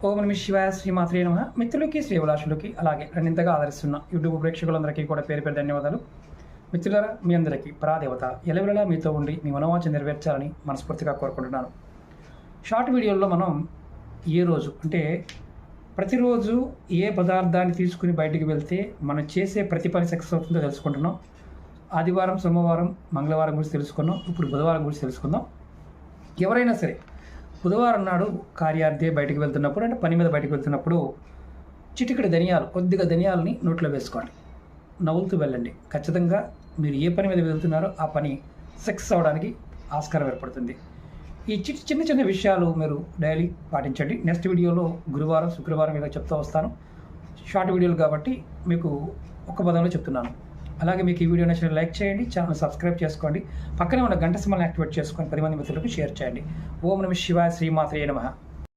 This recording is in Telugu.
ఓం నమ శివాయ శ్రీమాత్రే నమః. మిత్రులకి శ్రీభిలాషులకి అలాగే నన్ను ఇంతగా ఆదరిస్తున్న యూట్యూబ్ ప్రేక్షకులందరికీ కూడా పేరు పేరు ధన్యవాదాలు. మిత్రులారా, మీ అందరికీ పరాదేవత ఎలవెలలా మీతో ఉండి మీ మనోవాంఛ నెరవేర్చాలని మనస్ఫూర్తిగా కోరుకుంటున్నాను. షార్ట్ వీడియోల్లో మనం ఏ రోజు అంటే ప్రతిరోజు ఏ పదార్థాన్ని తీసుకుని బయటికి వెళ్తే మనం చేసే ప్రతి పని సక్సెస్ అవుతుందో తెలుసుకుంటున్నాం. ఆదివారం, సోమవారం, మంగళవారం గురించి తెలుసుకున్నాం. ఇప్పుడు బుధవారం గురించి తెలుసుకుందాం. ఎవరైనా సరే బుధవారం నాడు కార్యార్థే బయటకు వెళ్తున్నప్పుడు, అంటే పని మీద బయటకు వెళ్తున్నప్పుడు చిటికెడు ధనియాలు, కొద్దిగా ధనియాలని నోట్లో వేసుకోండి. నవ్వులుతూ వెళ్ళండి. ఖచ్చితంగా మీరు ఏ పని మీద వెళ్తున్నారో ఆ పని సక్సెస్ అవ్వడానికి ఆస్కారం ఏర్పడుతుంది. ఈ చిన్న చిన్న విషయాలు మీరు డైలీ పాటించండి. నెక్స్ట్ వీడియోలో గురువారం, శుక్రవారం ఇలా చెప్తూ వస్తాను. షార్ట్ వీడియోలు కాబట్టి మీకు ఒక్క పదంలో చెప్తున్నాను. అలాగే మీకు ఈ వీడియో నచ్చిన లైక్ చేయండి, ఛానల్ సబ్స్క్రైబ్ చేసుకోండి, పక్కనే ఉన్న గంట సింబల్ని యాక్టివేట్ చేసుకొని 10 మంది మిత్రులకు షేర్ చేయండి. ఓం నమ శివాయ శ్రీమాత్రే నమః.